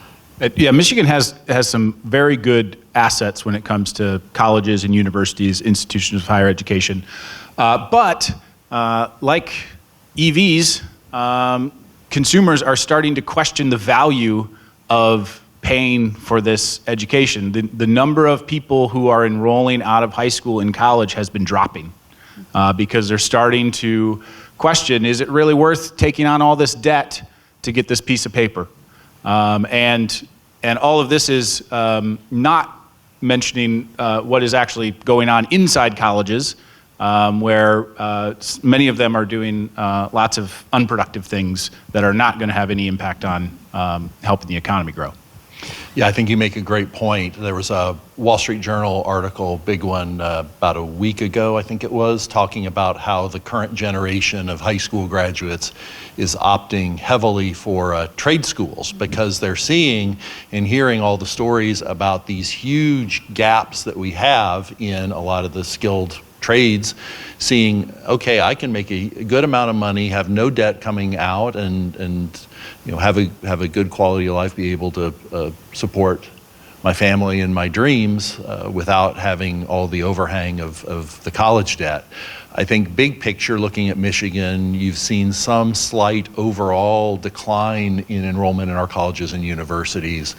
Yeah, Michigan has some very good assets when it comes to colleges and universities, institutions of higher education. But like EVs, consumers are starting to question the value of paying for this education. The number of people who are enrolling out of high school and college has been dropping because they're starting to question, is it really worth taking on all this debt to get this piece of paper? And all of this is not mentioning what is actually going on inside colleges, where many of them are doing lots of unproductive things that are not going to have any impact on helping the economy grow. Yeah, I think you make a great point. There was a Wall Street Journal article, big one, about a week ago, I think it was, talking about how the current generation of high school graduates is opting heavily for trade schools because they're seeing and hearing all the stories about these huge gaps that we have in a lot of the skilled trades, seeing, okay, I can make a good amount of money, have no debt coming out, and have a good quality of life, be able to support my family and my dreams without having all the overhang of the college debt. I think big picture, looking at Michigan, you've seen some slight overall decline in enrollment in our colleges and universities.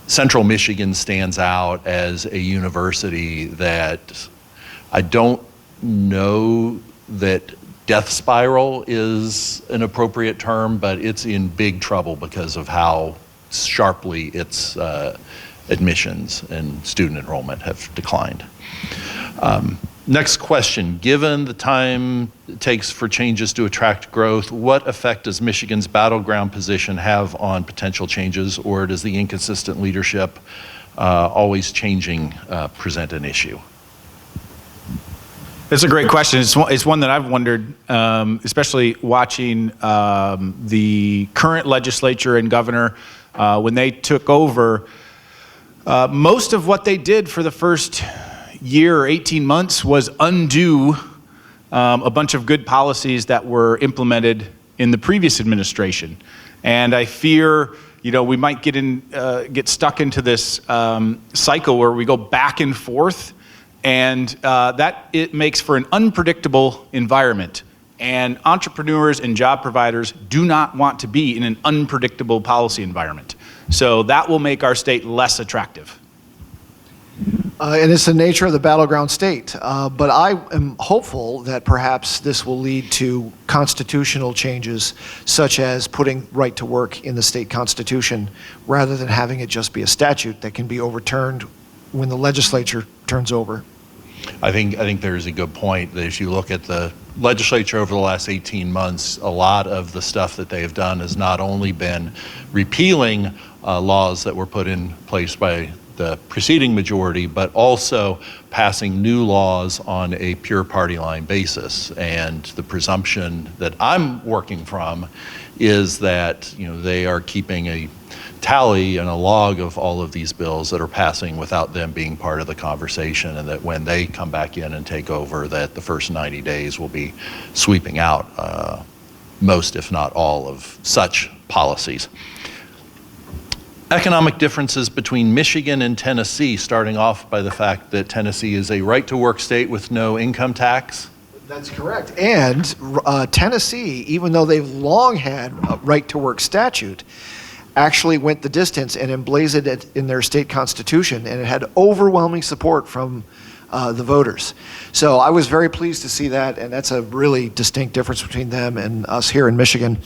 Central Michigan stands out as a university that I don't know that death spiral is an appropriate term, but it's in big trouble because of how sharply its admissions and student enrollment have declined. Next question. Given the time it takes for changes to attract growth, what effect does Michigan's battleground position have on potential changes, or does the inconsistent leadership always changing present an issue? It's a great question. It's one that I've wondered, especially watching the current legislature and governor when they took over. Most of what they did for the first year or 18 months was undo a bunch of good policies that were implemented in the previous administration. And I fear, we might get stuck into this cycle where we go back and forth. And that it makes for an unpredictable environment. And entrepreneurs and job providers do not want to be in an unpredictable policy environment. So that will make our state less attractive. And it's the nature of the battleground state. But I am hopeful that perhaps this will lead to constitutional changes, such as putting right to work in the state constitution, rather than having it just be a statute that can be overturned when the legislature turns over. I think there's a good point that if you look at the legislature over the last 18 months, a lot of the stuff that they have done has not only been repealing laws that were put in place by the preceding majority, but also passing new laws on a pure party line basis. And the presumption that I'm working from is that they are keeping a tally and a log of all of these bills that are passing without them being part of the conversation, and that when they come back in and take over, that the first 90 days will be sweeping out most, if not all, of such policies. Economic differences between Michigan and Tennessee, starting off by the fact that Tennessee is a right-to-work state with no income tax. That's correct. And Tennessee, even though they've long had a right-to-work statute, actually went the distance and emblazoned it in their state constitution, and it had overwhelming support from the voters. So I was very pleased to see that, and that's a really distinct difference between them and us here in Michigan.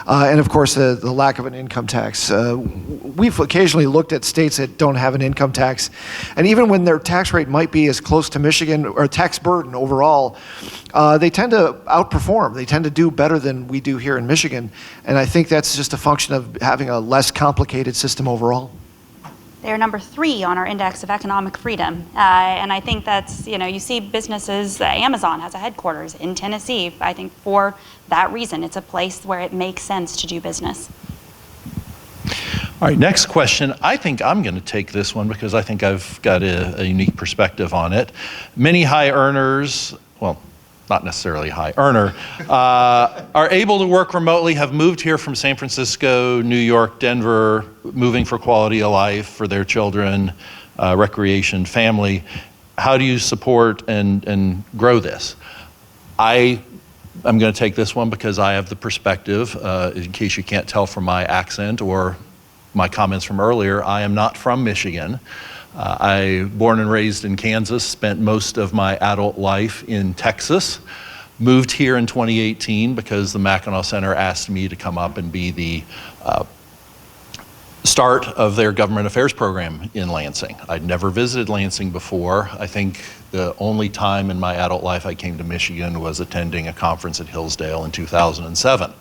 And of course, the lack of an income tax. We've occasionally looked at states that don't have an income tax, and even when their tax rate might be as close to Michigan, or tax burden overall, they tend to outperform. They tend to do better than we do here in Michigan, and I think that's just a function of having a less complicated system overall. They're number 3 on our index of economic freedom. And I think that's, you see businesses, Amazon has a headquarters in Tennessee, I think for that reason. It's a place where it makes sense to do business. All right, next question. I think I'm going to take this one because I think I've got a unique perspective on it. Many high earners, well, not necessarily high earner, are able to work remotely, have moved here from San Francisco, New York, Denver, moving for quality of life for their children, recreation, family. How do you support and grow this? I'm going to take this one because I have the perspective, in case you can't tell from my accent or my comments from earlier, I am not from Michigan. I born and raised in Kansas, spent most of my adult life in Texas, moved here in 2018 because the Mackinac Center asked me to come up and be the start of their government affairs program in Lansing. I'd never visited Lansing before. I think the only time in my adult life I came to Michigan was attending a conference at Hillsdale in 2007.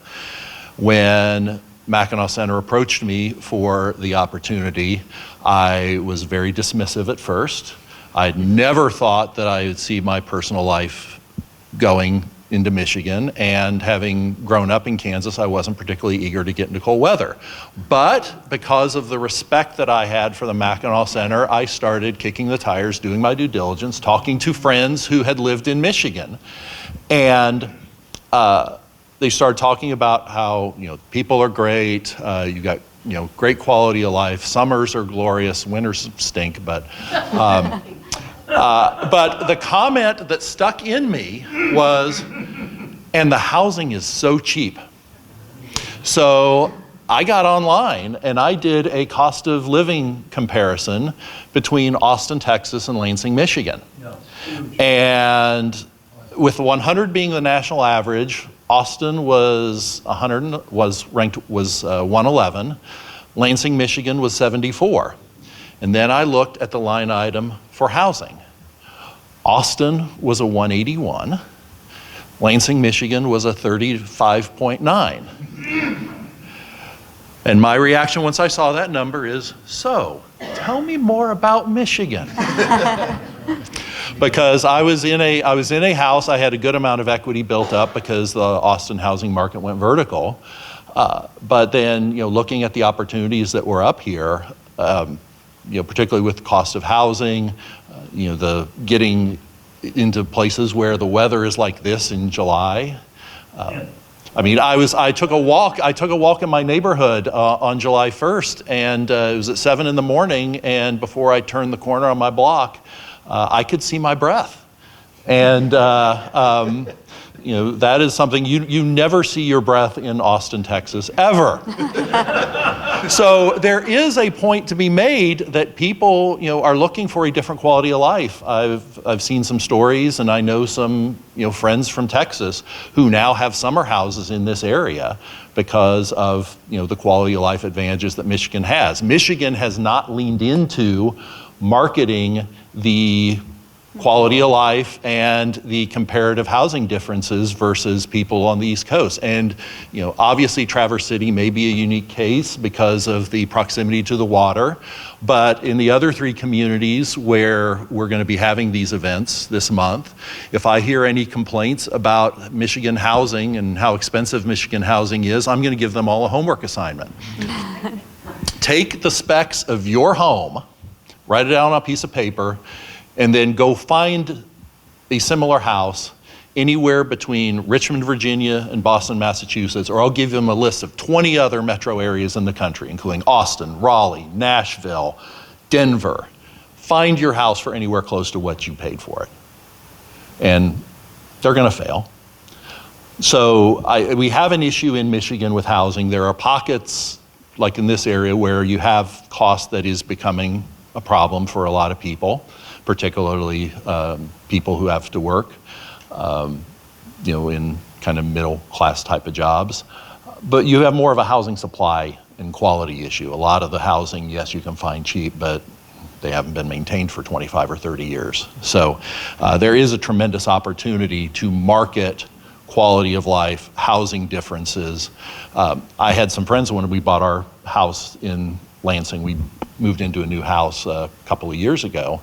When Mackinac Center approached me for the opportunity, I was very dismissive at first. I'd never thought that I would see my personal life going into Michigan, and having grown up in Kansas, I wasn't particularly eager to get into cold weather. But because of the respect that I had for the Mackinac Center, I started kicking the tires, doing my due diligence, talking to friends who had lived in Michigan. And they started talking about how, people are great, you got, great quality of life, summers are glorious, winters stink, but the comment that stuck in me was, and the housing is so cheap. So I got online and I did a cost of living comparison between Austin, Texas and Lansing, Michigan. And with 100 being the national average, Austin was 111, Lansing, Michigan was 74. And then I looked at the line item for housing. Austin was a 181. Lansing, Michigan was a 35.9. And my reaction once I saw that number is, so, tell me more about Michigan. Because I was in a house, I had a good amount of equity built up because the Austin housing market went vertical. But then, looking at the opportunities that were up here, particularly with the cost of housing, the getting into places where the weather is like this in July. I took a walk in my neighborhood on July 1st, and it was at 7 in the morning, and before I turned the corner on my block, I could see my breath. And that is something you never see your breath in Austin, Texas, ever. So there is a point to be made that people, are looking for a different quality of life. I've seen some stories, and I know some, friends from Texas who now have summer houses in this area because of, the quality of life advantages that Michigan has. Michigan has not leaned into marketing the quality of life and the comparative housing differences versus people on the East Coast. And, obviously Traverse City may be a unique case because of the proximity to the water, but in the other three communities where we're going to be having these events this month, if I hear any complaints about Michigan housing and how expensive Michigan housing is, I'm going to give them all a homework assignment. Take the specs of your home, write it down on a piece of paper, and then go find a similar house anywhere between Richmond, Virginia and Boston, Massachusetts, or I'll give them a list of 20 other metro areas in the country, including Austin, Raleigh, Nashville, Denver. Find your house for anywhere close to what you paid for it. And they're going to fail. So we have an issue in Michigan with housing. There are pockets, like in this area, where you have cost that is becoming a problem for a lot of people, particularly people who have to work, in kind of middle class type of jobs. But you have more of a housing supply and quality issue. A lot of the housing, yes, you can find cheap, but they haven't been maintained for 25 or 30 years. So there is a tremendous opportunity to market quality of life, housing differences. I had some friends when we bought our house in Lansing. We moved into a new house a couple of years ago,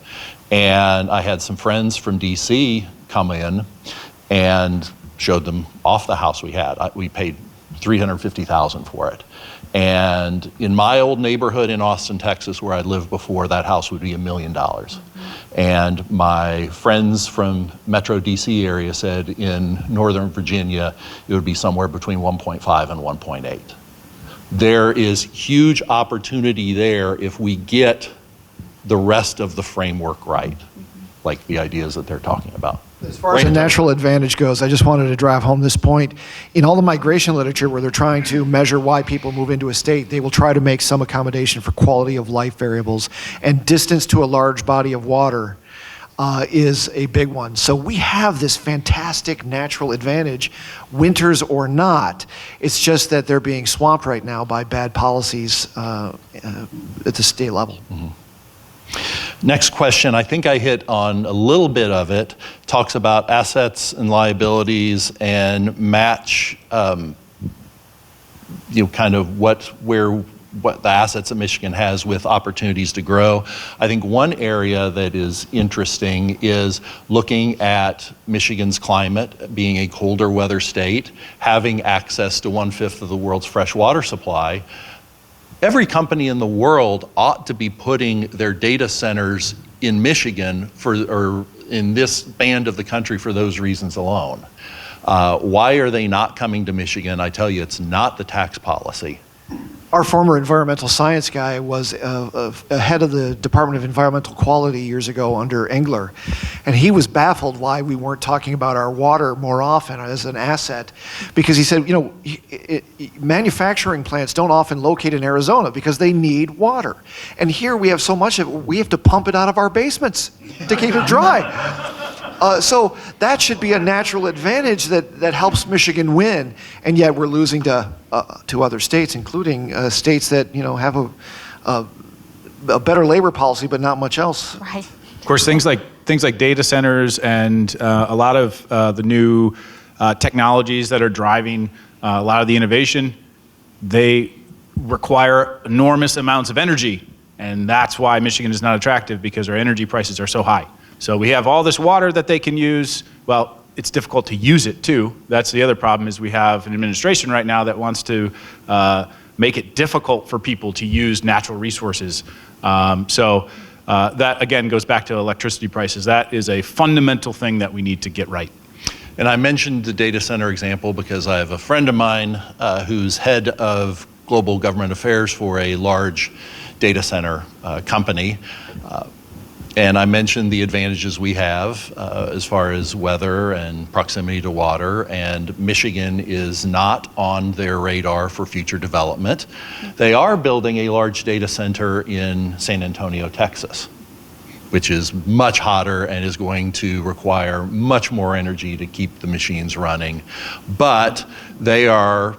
and I had some friends from DC come in and showed them off the house we had. We paid $350,000 for it. And in my old neighborhood in Austin, Texas, where I'd lived before, that house would be $1 million. And my friends from Metro DC area said in Northern Virginia, it would be somewhere between 1.5 and 1.8. There is huge opportunity there if we get the rest of the framework right, like the ideas that they're talking about. As far as the natural advantage goes, I just wanted to drive home this point. In all the migration literature where they're trying to measure why people move into a state, they will try to make some accommodation for quality of life variables and distance to a large body of water is a big one. So we have this fantastic natural advantage, winters or not. It's just that they're being swamped right now by bad policies at the state level. Next question, I think I hit on a little bit of it, talks about assets and liabilities and match, kind of what the assets that Michigan has with opportunities to grow. I think one area that is interesting is looking at Michigan's climate, being a colder weather state, having access to 1/5 of the world's fresh water supply. Every company in the world ought to be putting their data centers in Michigan or in this band of the country for those reasons alone. Why are they not coming to Michigan? I tell you, it's not the tax policy. Our former environmental science guy was head of the Department of Environmental Quality years ago under Engler, and he was baffled why we weren't talking about our water more often as an asset, because he said, manufacturing plants don't often locate in Arizona because they need water. And here we have so much of it, we have to pump it out of our basements to keep it dry. So that should be a natural advantage that helps Michigan win, and yet we're losing to other states, including states that have a better labor policy, but not much else. Right. Of course, things like data centers and a lot of the new technologies that are driving a lot of the innovation, they require enormous amounts of energy, and that's why Michigan is not attractive, because our energy prices are so high. So we have all this water that they can use. Well, it's difficult to use it too. That's the other problem, is we have an administration right now that wants to make it difficult for people to use natural resources. So that again goes back to electricity prices. That is a fundamental thing that we need to get right. And I mentioned the data center example because I have a friend of mine who's head of global government affairs for a large data center company. And I mentioned the advantages we have as far as weather and proximity to water, and Michigan is not on their radar for future development. They are building a large data center in San Antonio, Texas, which is much hotter and is going to require much more energy to keep the machines running. But they are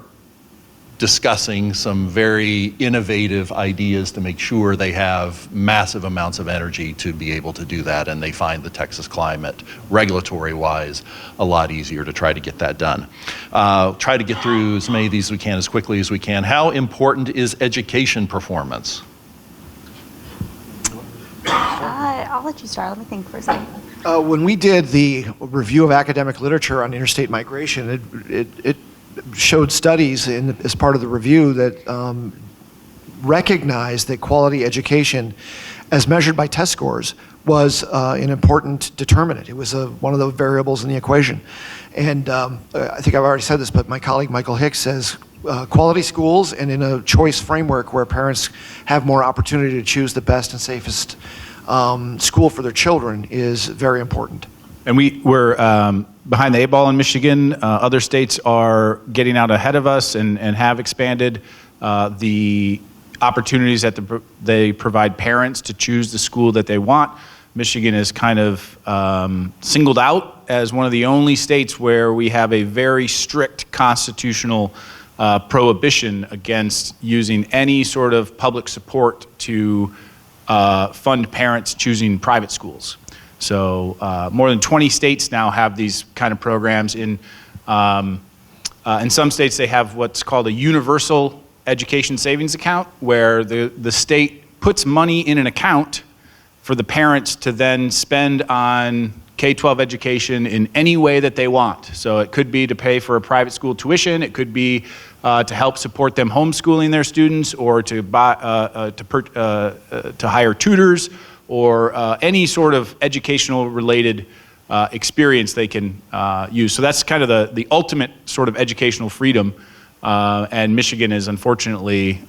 discussing some very innovative ideas to make sure they have massive amounts of energy to be able to do that, and they find the Texas climate, regulatory-wise, a lot easier to try to get that done. Try to get through as many of these as we can as quickly as we can. How important is education performance? I'll let you start. Let me think for a second. When we did the review of academic literature on interstate migration, it showed studies as part of the review that recognized that quality education, as measured by test scores, was an important determinant. It was one of the variables in the equation. And I think I've already said this, but my colleague Michael Hicks says quality schools and in a choice framework where parents have more opportunity to choose the best and safest school for their children is very important. And we're behind the eight ball in Michigan. Other states are getting out ahead of us and have expanded the opportunities that they provide parents to choose the school that they want. Michigan is kind of singled out as one of the only states where we have a very strict constitutional prohibition against using any sort of public support to fund parents choosing private schools. So more than 20 states now have these kind of programs. In some states, they have what's called a universal education savings account, where the state puts money in an account for the parents to then spend on K-12 education in any way that they want. So it could be to pay for a private school tuition. It could be to help support them homeschooling their students, or to hire tutors, or any sort of educational related experience they can use. So that's kind of the ultimate sort of educational freedom. And Michigan is unfortunately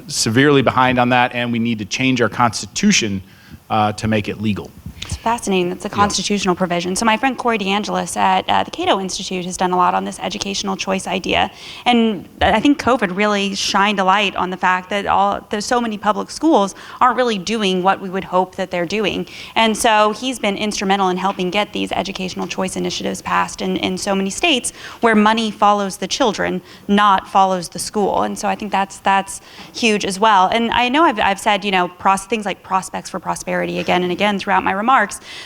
severely behind on that, and we need to change our constitution to make it legal. It's fascinating. That's a constitutional provision. So my friend Corey DeAngelis at the Cato Institute has done a lot on this educational choice idea. And I think COVID really shined a light on the fact that there's so many public schools aren't really doing what we would hope that they're doing. And so he's been instrumental in helping get these educational choice initiatives passed in so many states where money follows the children, not follows the school. And so I think that's huge as well. And I know I've said, things like prospects for prosperity again and again throughout my remarks.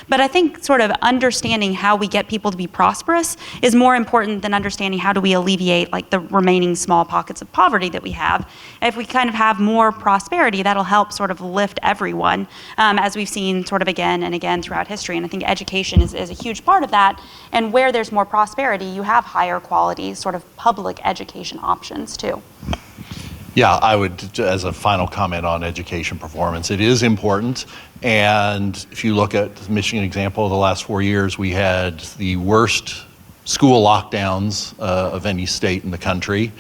But I think sort of understanding how we get people to be prosperous is more important than understanding how do we alleviate like the remaining small pockets of poverty that we have. If we kind of have more prosperity, that'll help sort of lift everyone, as we've seen sort of again and again throughout history. And I think education is a huge part of that. And where there's more prosperity, you have higher quality sort of public education options too. Yeah, I would, as a final comment on education performance, it is important. And if you look at the Michigan example of the last 4 years, we had the worst school lockdowns of any state in the country.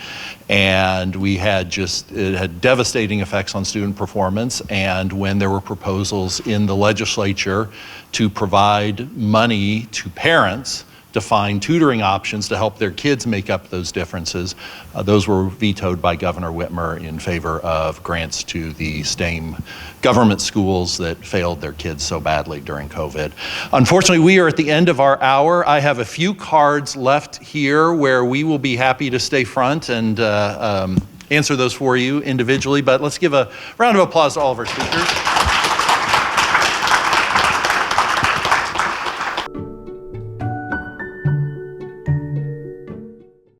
And it had devastating effects on student performance. And when there were proposals in the legislature to provide money to parents to find tutoring options to help their kids make up those differences, those were vetoed by Governor Whitmer in favor of grants to the STEAM government schools that failed their kids so badly during COVID. Unfortunately, we are at the end of our hour. I have a few cards left here where we will be happy to stay front and answer those for you individually, but let's give a round of applause to all of our speakers.